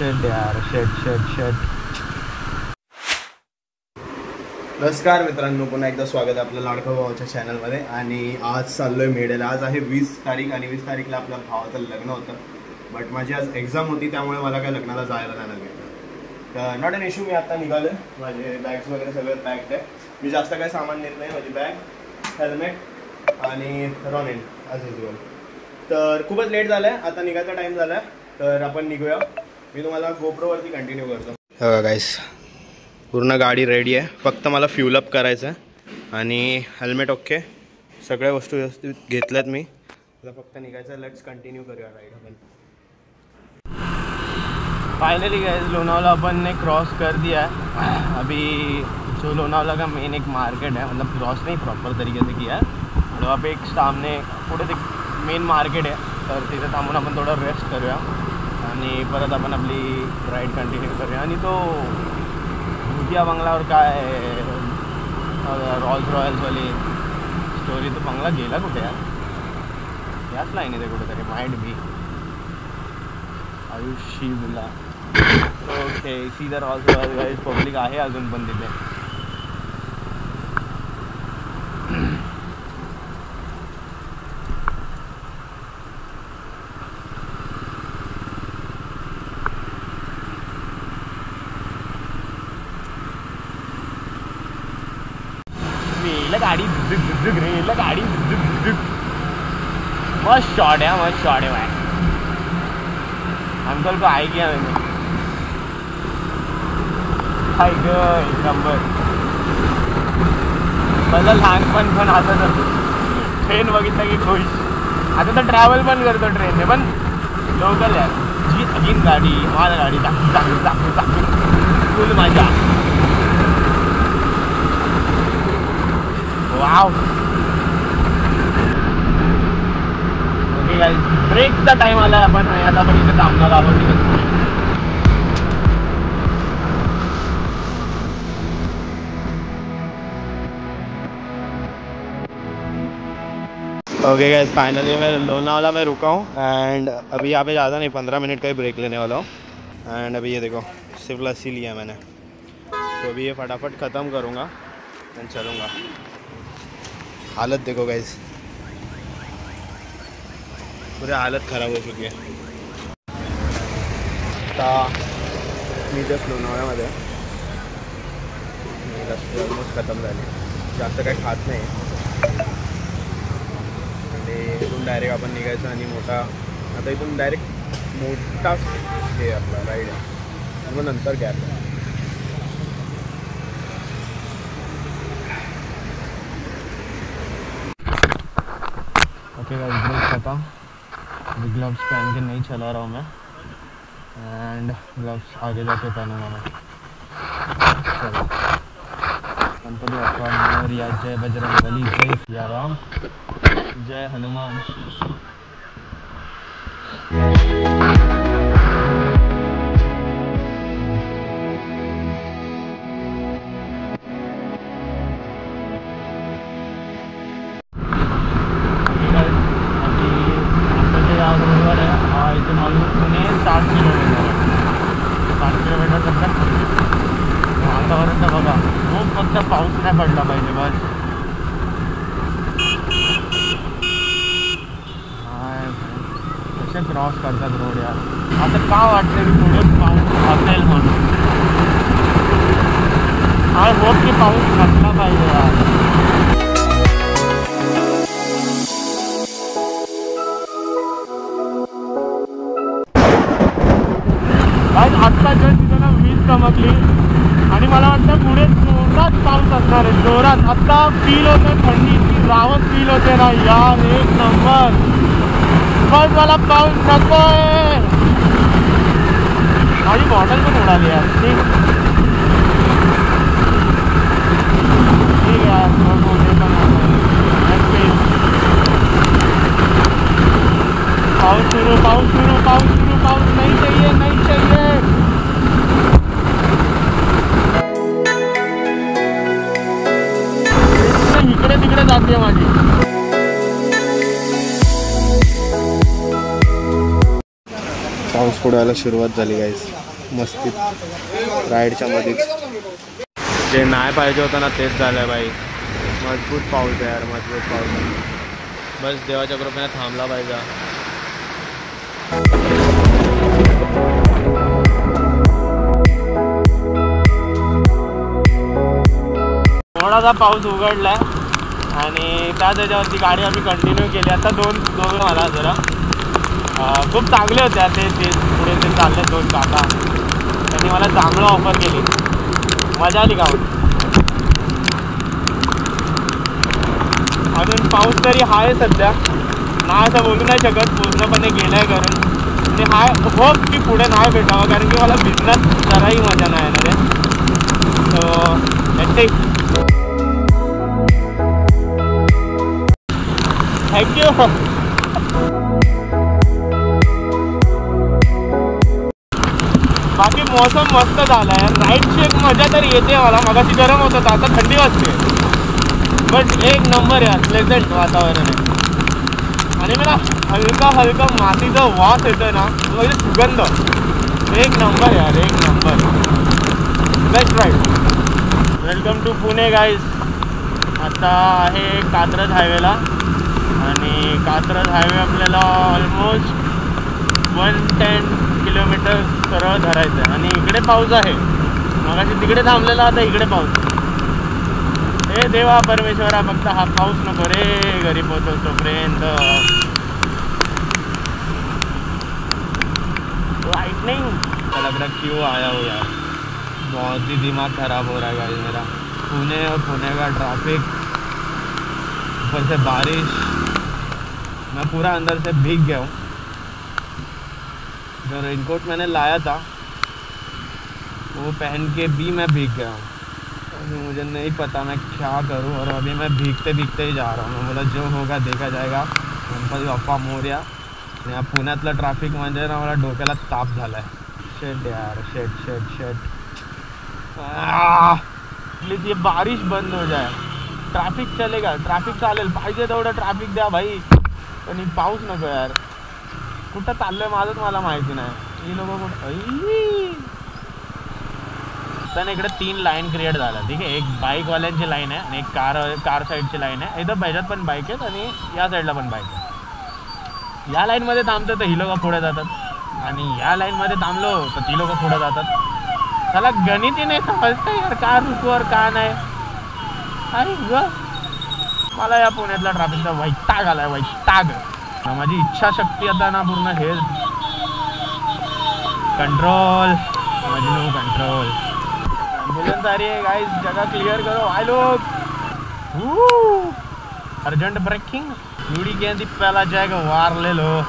शेट यार, शेट. नमस्कार मित्रांनो, पुन्हा एकदा स्वागत आहे आपल्या लाडका भावाच्या चॅनलमध्ये. आणि आज चाललो आहे मेळ्याला. आज आहे 20 तारीख आणि 20 तारीखला आपल्या भावाचं लग्न होतं. बट माझी आज एक्झाम होती, त्यामुळे मला काय लग्नाला जायला नाही लागलं. तर नॉट एन इश्यू. मी आता निघालो. माझे बॅग्स वगैरे सगळं पॅक्ड आहे. मी जास्त काही सामान नेत नाही. माझी बॅग, हेल्मेट आणि रॉनेन ॲज युजल. तर खूपच लेट झालं आहे, आता निघायचा टाईम झाला आहे. तर आपण निघूया. मी तुम्हाला गोप्रोवरती कंटिन्यू करतो. हो गाईस, पूर्ण गाडी रेडी आहे. फक्त मला फ्यूल अप करायचं आहे आणि हेल्मेट ओके, सगळ्या वस्तू व्यवस्थित घेतल्यात मी. आता फक्त निघायचं. लेट्स कंटिन्यू करूया राईड अपन. फाइनली गाइस, लोनावला अपन ने क्रॉस कर दिया है. अभी जो लोनावला का मेन एक मार्केट है, मतलब क्रॉस नहीं प्रॉपर तरीके से किया है. आणि वहाँ पे एक सामने पुढे मेन मार्केट आहे. तर तिथे थांबून आपण थोडं रेस्ट करूया आणि परत आपण आपली राईड कंटिन्यू करूया. आणि तो भुतिया बंगल्यावर काय रॉल्स रॉयल्सवाली स्टोरी, तो बंगला गेला कुठे यार? याच लाईन आहे ते कुठेतरी, माइट बी आयुषी बुला. ओके, सीधा रॉल्स रॉयल गाईज. पब्लिक आहे अजून पण तिथे. गाड़ी रेला गाड़ी. मस्त शॉट है, मस्त शॉट है भाई. अंकल को आई किया मैंने. हाय ग, एक नंबर. मला लहानपण पण आता ट्रेन बघितलं की खुश. आता तर ट्रॅव्हल पण करतो ट्रेनने, पण लोकल यार. जी अगीन गाडी, माल गाडी दाखवू फुल मजा. वाव. ओके गाइस, ब्रेकचा टाइम आला. आपण आता पण इथे थांबणार आहोत. ओके गाइस, फाइनली मैं लोनावला में रुका हूँ. एंड अभी यहाँ पे ज़्यादा नहीं, 15 मिनट का ही ब्रेक लेने वाला हूँ. एंड अभी ये देखो, सिर्फ लस्सी लिया मैंने. तो अभी ये फटाफट ख़त्म करूँगा एंड चलूँगा. हालत देखो गाइस, पूरी हालत ख़राब हो चुकी है. आता मी जस्ट लोणावळ्यामध्ये रस्ते ऑलमोस्ट खतम झाले. जास्त काही खात नाही आणि इथून डायरेक्ट आपण निघायचं. आणि मोठा आता इथून डायरेक्ट मोठा हे आपला राईड आहे, मग नंतर गॅप. ओके गाइस, ब्रेक खत्म. अभी ग्लव्स पहन के नहीं चला रहा हूँ मैं. एंड ग्लव्स आगे जाके पहनूंगा मैं. चलो, गणपति बप्पा मोरया. जय बजरंगबली, जय सिया राम, जय हनुमान. इथून ऑलमोस्ट पुणे 60 किलोमीटर आहे. 60 किलोमीटर तसं. वातावरण तर बघा, खूप फक्त पाऊस नाही पडला पाहिजे बस. कसे क्रॉस करतात रोड यार. आता का वाटतं की पुढे पाऊस असेल म्हणून. आय होप की पाऊस नसला पाहिजे यार. आत्ता जर तिथं ना वीज चमकली आणि मला वाटतं पुढे जोरात पाऊस असणार आहे. जोरात आत्ता फील होते, थंडी इतकी रावत फील होते ना यार. एक नंबर. बस मला पाऊस नको आहे. माझी बॉटल पण उडाली यार. ठीक आहे यार, पाऊस सुरू, पाऊस सुरू, पाऊस सुरू. पाऊस नहीं चाहिए, नहीं चाहिए. इकडे तिकडे जाते माझी. पाऊस पडायला सुरुवात झाली गाईस. मस्तीत राईडच्या मध्येच. जे नाही पाहिजे होतं ना तेच झालं बाई. मजबूत पाऊस आहे यार, मजबूत पाऊस. बस देवाच्या कृपेने थांबला पाहिजे. थोडासा पाऊस उघडलाय आणि त्या त्याच्यावरती गाडी आम्ही कंटिन्यू केली. आता दोघं मला जरा खूप चांगले होते ते पुढे ते चालले 2 काका. त्यांनी मला चांगलं ऑफर केली, मजा आली गावात. अजून पाऊस तरी आहे सध्या, नाही असं बोलू नाही शकत पूर्णपणे गेलाय कारण म्हणजे हाय होप की पुढे नाही भेटावं, कारण की मला भिजण्यात जराही मजा नाही येणार आहे. So thank you. बाकी मौसम मस्त झाला आहे. राईडची एक मजा तरी येते मला. मगाशी गरम होतं आता थंडी वाजते, बट एक नंबर यार, प्लेझंट वातावरण आहे. आणि मला हलका मातीचा वास येतो ना, म्हणजे सुगंध एक नंबर यार, एक number. Best ride. Welcome to Pune guys. आता आहे कात्रज हायवेला आणि कात्रज हायवे आपल्याला ऑलमोस्ट 110 किलोमीटर सरळ धरायचं आहे. आणि इकडे पाऊस आहे. मगाशी तिकडे थांबलेला, आता इकडे पाऊस. हे देवा परमेश्वरा, फक्त हा पाऊस नको रे घरी पोहोचतोपर्यंत. लाइटनिंग लग रहा क्यों आया हो यार, बहुत ही दिमाग खराब हो रहा है गाइस मेरा. पुणे और पुणे का ट्रैफिक, ऊपर से बारिश, मैं पूरा अंदर से भीग गया हूँ. जो रेनकोट मैंने लाया था वो पहन के भी मैं भीग गया हूँ. अभी मुझे नहीं पता मैं क्या करूँ, और अभी मैं भीगते ही जा रहा हूँ. मैं बोला जो होगा देखा जाएगा. गणपती बाप्पा मोरया. या पुण्यातलं ट्रॅफिक म्हणजे ना मला डोक्याला ताप झाला आहे. शेट यार, शेट. प्लीज ये बारिश बंद हो जाए. ट्रॅफिक चलेगा, ट्रॅफिक चालेल, पाहिजे तेवढं ट्रॅफिक द्या भाई, पण पाऊस नको यार. कुठं चाललंय माझंच मला माहिती नाही. ही लोक कुठं. तर इकडे 3 लाईन क्रिएट झाल्या. ठीक आहे, एक बाईकवाल्यांची लाईन आहे आणि एक कार साईडची लाईन आहे. इथं बैजात पण बाईक आहेत आणि या साईडला पण बाईक आहे. या लाईनमध्ये थांबतो तर ही लोक पुढे जातात आणि या लाईनमध्ये थांबलो तर ती लोक पुढे जातात. त्याला गणिती नाही समजतं यार, का रुकवर का नाही. अरे ग, मला या पुण्यातल्या ट्रॅफिकचा वैताग आलाय, वैताग. माझी इच्छाशक्ती आता ना पूर्ण हे कंट्रोल, मजनू कंट्रोल. एम्बुलेंस आ रही है गाइस, जगह क्लियर करो भाई लोग. Urgent breaking. यूडी कहती पहला जाएगा वार ले लो,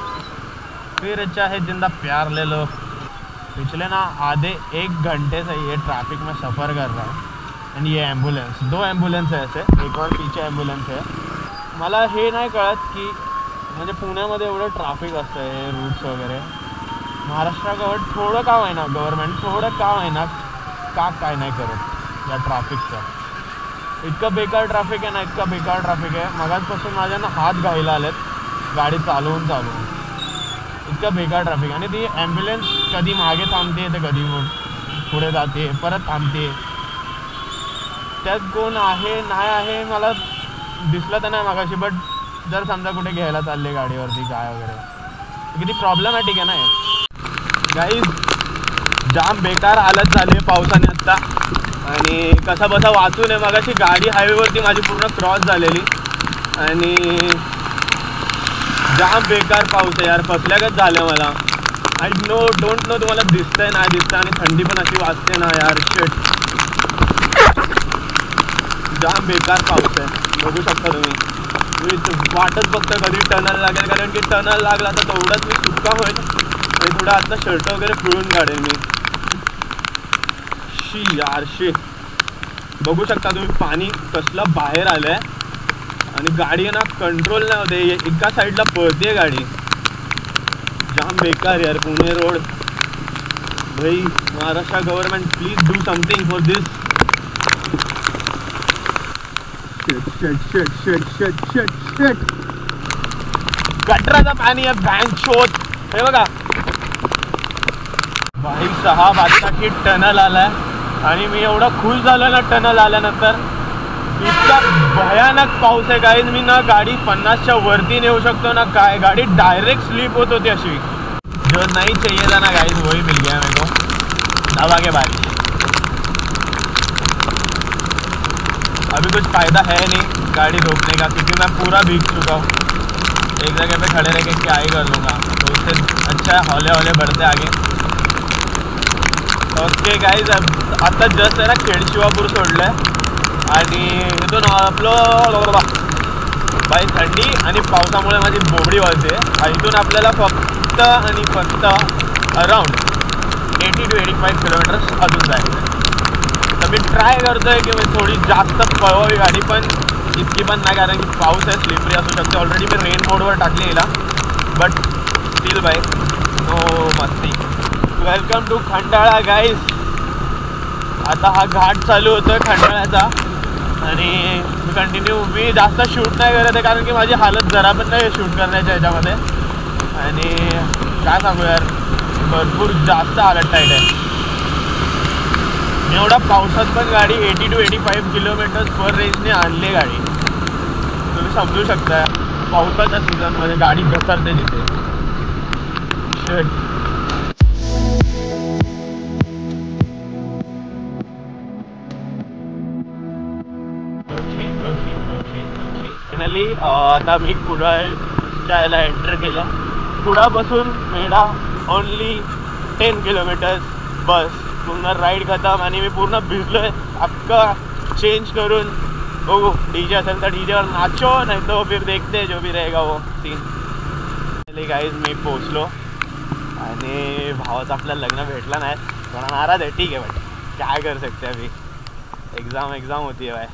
फिर चाहे जिंदा प्यार ले लो. पिछले ना आधे 1 घंटे से ये ट्रैफिक में सफ़र कर रहा हूँ. एंड ये एम्बुलेंस, 2 एम्बुलेंस है ऐसे, एक और पीछे एम्बुलेंस है. मला हे नाही कळत की म्हणजे पुण्यामध्ये एवढं ट्रॅफिक असतं, हे रूट्स वगैरे. महाराष्ट्राकडे थोडं का होईना, गव्हर्नमेंट थोडं का होईना का काय नाही करत या ट्रॅफिकचं. इतकं बेकार ट्रॅफिक आहे ना, इतकं बेकार ट्रॅफिक आहे. मगाचपासून माझ्या ना हात घाईला आलेत गाडी चालवून इतकं बेकार ट्रॅफिक. आणि ती ॲम्ब्युलन्स कधी मागे थांबते तर कधी पुढे जाते, परत थांबते. त्यात कोण आहे नाही आहे मला दिसलं तर नाही मागाशी, बट जर समजा कुठे घ्यायला चालले गाडीवरती काय वगैरे, किती प्रॉब्लेमॅटिक आहे ना गाईज. जाम बेकार हालत झाली आहे पावसाने आत्ता. आणि कसा बसा वाचू नये. मगाशी गाडी हायवेवरती माझी पूर्ण क्रॉस झालेली आणि जाम बेकार पाऊस आहे यार, फसल्यागत झालं मला. आय डोंट नो तुम्हाला दिसतंय नाही दिसतंय, आणि थंडी पण अशी वाजते ना यार, शेट. जाम बेकार पाऊस आहे, बघू शकता तुम्ही. मी वाटच बघतो कधी टनल लागेल, कारण की टनल लागला तर तेवढंच मी सुटका होईल आणि थोडं आता शर्ट वगैरे पिळून काढेल मी. शी यार शी, बघू शकता तुम्ही पाणी कसलं बाहेर आलं आहे आणि गाडी ना कंट्रोल नाही होते, एका साईडला पळते गाडी. जाम बेकार यार पुणे रोड. भाई Maharashtra government please do something for this. शेट गटराचं पाणी आहे बँक शोध. हे बघा भाई 6 वाजता की टनल आलाय आणि मी एवढा खुश झालो ना टनल आल्यानंतर. इतका भयानक पाऊस आहे गाईज. मी ना गाडी 50च्या वरती नेऊ शकतो ना काय, गाडी डायरेक्ट स्लिप होत होती अशी. जो नहीं चाहिए था ना गाइस वही मिल गया मेरे को. दबा के बारिश. अभी कुछ फ़ायदा है नहीं गाड़ी रोकने का क्योंकि मैं पूरा भीग चुका हूँ. एक जगह पे खड़े रह के क्या ही कर लूँगा, तो उससे अच्छा है हौले हौले बढ़ते आगे. ओके गाइज आता जस्ट आहे ना खेडशिवापूर सोडलं आहे आणि इथून आपलं बाई थंडी आणि पावसामुळे माझी बोबडी वाजते. इथून आपल्याला फक्त आणि फक्त अराउंड 80 to 85 किलोमीटर्स अजून जायचं आहे. तर मी ट्राय करतो आहे की मी थोडी जास्त पळवावी गाडी, पण इतकी पण नाही कारण की पाऊस आहे, स्लिपरी असू शकते. ऑलरेडी मी रेन मोडवर टाकली हिला, बट स्टील बाय नो मस्ती. Welcome to Khandala guys. आता हा घाट चालू होतो आहे खंडाळ्याचा आणि मी जास्त शूट नाही करत आहे कारण की माझी हालत जरा पण नाही शूट करण्याच्या ह्याच्यामध्ये. आणि काय सांगू यार, भरपूर जास्त हालत टाईट आहे. मी एवढा पावसात पण गाडी 80 to 85 किलोमीटर्स पर रेंजने आणली गाडी. तुम्ही समजू शकता पावसाच्या सीझनमध्ये गाडी घसरते तिथे. शेट फायनली आता मी कुडाळच्या याला एंटर केलं. कुडापासून मेढा ओनली 10 किलोमीटर्स बस. पूर्ण राईड खतम आणि मी पूर्ण भिजलो आहे. अख्खा चेंज करून बघू, डीजे असेल तर डीजेवर नाचो, नाही तो फिर देखते जो भी रहेगा वो सीन. गाईज मी पोचलो आणि भावाचं आपल्याला लग्न भेटलं नाही, थोडा नाराज आहे. ठीक आहे बट काय करू शकते अभी, एग्ज़ाम होती है भाई.